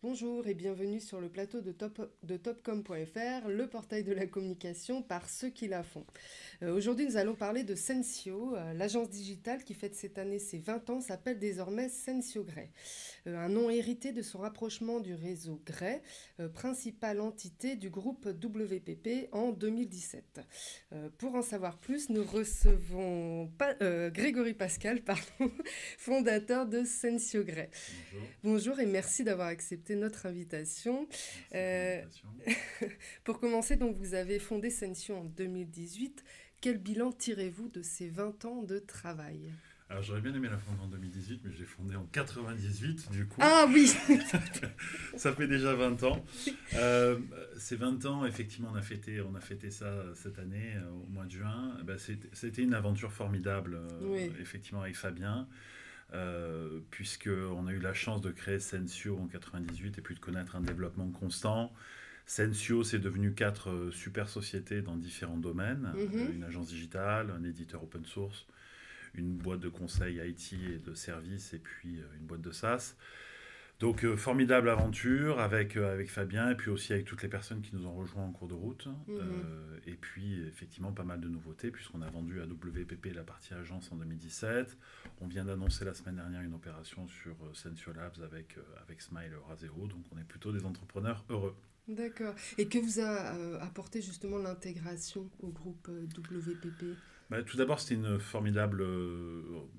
Bonjour et bienvenue sur le plateau de Topcom.fr, le portail de la communication par ceux qui la font. Aujourd'hui, nous allons parler de Sensio. L'agence digitale qui fête cette année ses 20 ans s'appelle désormais Sensio Grey. Un nom hérité de son rapprochement du réseau Grey, principale entité du groupe WPP en 2017. Pour en savoir plus, nous recevons Grégory Pascal, pardon, fondateur de Sensio Grey. Bonjour, Bonjour et merci d'avoir accepté notre invitation. merci pour Euh, l'invitation. pour commencer, donc, vous avez fondé Sensio en 2018. Quel bilan tirez-vous de ces 20 ans de travail? Alors j'aurais bien aimé la fonder en 2018, mais j'ai fondé en 98 du coup. Ah oui. Ça fait déjà 20 ans. Ces 20 ans, effectivement, on a fêté ça cette année, au mois de juin. C'était une aventure formidable, Oui. effectivement, avec Fabien, puisqu'on a eu la chance de créer Sensio en 98 et puis de connaître un développement constant. Sensio, c'est devenu quatre super sociétés dans différents domaines. Mhm. Une agence digitale, un éditeur open source, une boîte de conseil IT et de services, et puis une boîte de SaaS. Donc, formidable aventure avec Fabien, et puis aussi avec toutes les personnes qui nous ont rejoints en cours de route. Mhm. Et puis, effectivement, pas mal de nouveautés, puisqu'on a vendu à WPP la partie agence en 2017. On vient d'annoncer la semaine dernière une opération sur Sensio Labs avec Smile Euraseo. Donc, on est plutôt des entrepreneurs heureux. D'accord. Et que vous a apporté justement l'intégration au groupe WPP? Bah, tout d'abord, c'était une formidable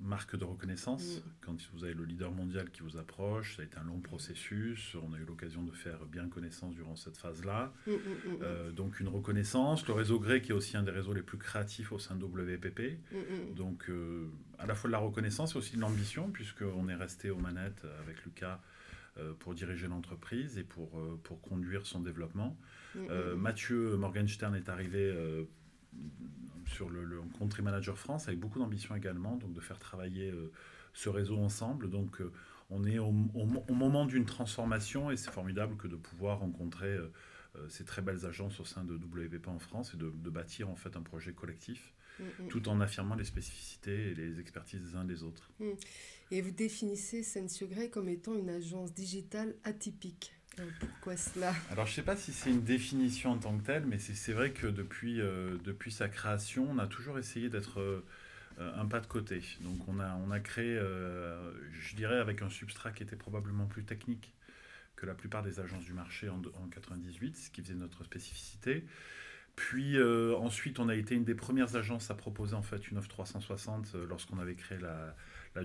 marque de reconnaissance. Mm. Quand vous avez le leader mondial qui vous approche, ça a été un long processus. On a eu l'occasion de faire bien connaissance durant cette phase-là. Mm, mm, mm, Donc une reconnaissance. Le réseau Grey, qui est aussi un des réseaux les plus créatifs au sein de WPP. mm, mm, Donc à la fois de la reconnaissance et aussi de l'ambition, puisqu'on est resté aux manettes avec Lucas pour diriger l'entreprise et pour conduire son développement. mm, mm, Mathieu Morgenstern est arrivé sur le Country Manager France avec beaucoup d'ambition également, donc de faire travailler ce réseau ensemble. Donc on est au moment d'une transformation et c'est formidable que de pouvoir rencontrer ces très belles agences au sein de WPP en France et de bâtir en fait un projet collectif mm, mm, tout en affirmant les spécificités et les expertises des uns des autres. mm. Et vous définissez Sensio Grey comme étant une agence digitale atypique. Pourquoi cela? Alors je ne sais pas si c'est une définition en tant que telle, mais c'est vrai que depuis sa création, on a toujours essayé d'être un pas de côté. Donc on a créé, je dirais, avec un substrat qui était probablement plus technique que la plupart des agences du marché en 98, ce qui faisait notre spécificité. Puis ensuite, on a été une des premières agences à proposer en fait une offre 360 lorsqu'on avait créé la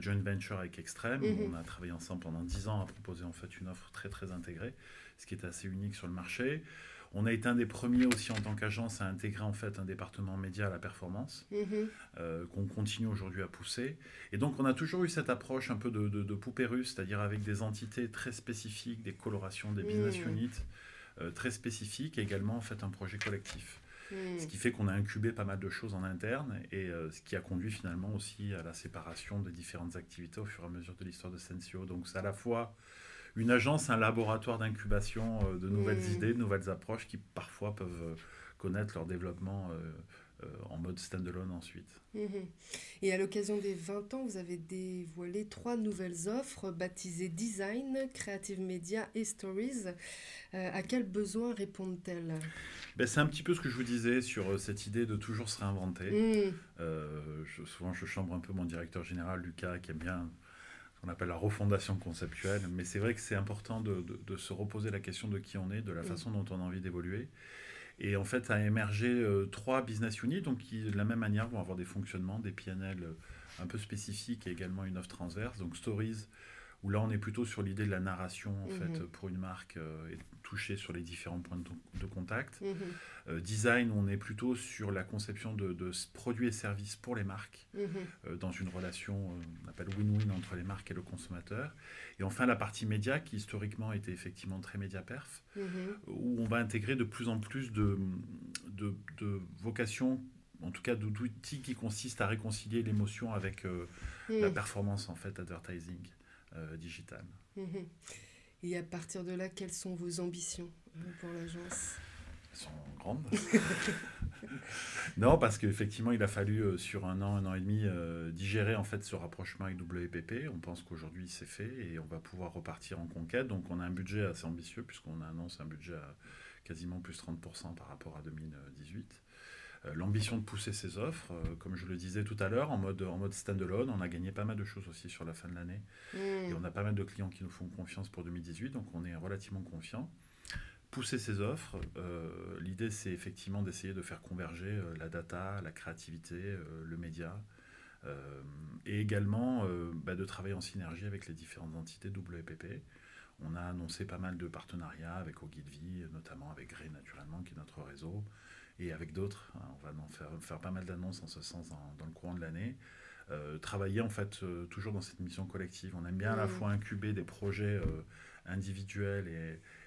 joint venture avec Extreme. On Mhm. a travaillé ensemble pendant 10 ans à proposer en fait une offre très très intégrée, ce qui est assez unique sur le marché. On a été un des premiers aussi en tant qu'agence à intégrer en fait un département média à la performance, Mhm. qu'on continue aujourd'hui à pousser. Et donc on a toujours eu cette approche un peu de poupée russe, c'est-à-dire avec des entités très spécifiques, des colorations, des business Mm. units très spécifiques, et également en fait un projet collectif. Ce Mm. qui fait qu'on a incubé pas mal de choses en interne et ce qui a conduit finalement aussi à la séparation des différentes activités au fur et à mesure de l'histoire de Sensio. Donc c'est à la fois une agence, un laboratoire d'incubation de nouvelles Mm. idées, de nouvelles approches qui parfois peuvent connaître leur développement en mode standalone ensuite. Mhm. Et à l'occasion des 20 ans, vous avez dévoilé trois nouvelles offres baptisées Design, Creative Media et Stories. À quels besoins répondent-elles? Ben, c'est un petit peu ce que je vous disais sur cette idée de toujours se réinventer. Mm. Souvent, je chambre un peu mon directeur général, Lucas, qui aime bien ce qu'on appelle la refondation conceptuelle. Mais c'est vrai que c'est important de se reposer la question de qui on est, de la Mm. façon dont on a envie d'évoluer. Et en fait, a émergé trois business units, donc qui, de la même manière, vont avoir des fonctionnements, des PNL un peu spécifiques et également une offre transverse. Donc Stories, où là, on est plutôt sur l'idée de la narration, en fait, Mhm. pour une marque et toucher sur les différents points de contact. Mhm. Design, on est plutôt sur la conception de produits et services pour les marques, Mhm. dans une relation, on appelle win-win entre les marques et le consommateur. Et enfin, la partie média, qui historiquement était effectivement très média perf, Mhm. où on va intégrer de plus en plus de vocations, en tout cas d'outils qui consistent à réconcilier l'émotion avec la Mhm. performance en fait advertising digital. Mhm. Et à partir de là, quelles sont vos ambitions pour l'agence? Elles sont grandes. Non, parce qu'effectivement, il a fallu sur un an et demi, digérer en fait ce rapprochement avec WPP. On pense qu'aujourd'hui c'est fait et on va pouvoir repartir en conquête. Donc on a un budget assez ambitieux puisqu'on annonce un budget à quasiment plus 30% par rapport à 2018. L'ambition de pousser ses offres, comme je le disais tout à l'heure, en mode stand-alone. On a gagné pas mal de choses aussi sur la fin de l'année et Hmm. on a pas mal de clients qui nous font confiance pour 2018. Donc on est relativement confiant. Pousser ses offres. L'idée, c'est effectivement d'essayer de faire converger la data, la créativité, le média, et également de travailler en synergie avec les différentes entités WPP. On a annoncé pas mal de partenariats avec Ogilvy, notamment avec Grey naturellement, qui est notre réseau, et avec d'autres. On va faire pas mal d'annonces en ce sens dans le courant de l'année. Travailler en fait toujours dans cette mission collective. On aime bien à la Hmm. fois incuber des projets individuels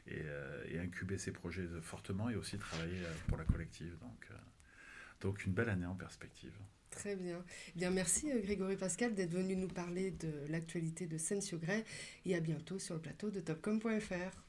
et incuber ces projets fortement et aussi travailler pour la collective. Donc une belle année en perspective. Très bien. Eh bien, merci Grégory Pascal d'être venu nous parler de l'actualité de Sensio Gray et à bientôt sur le plateau de topcom.fr.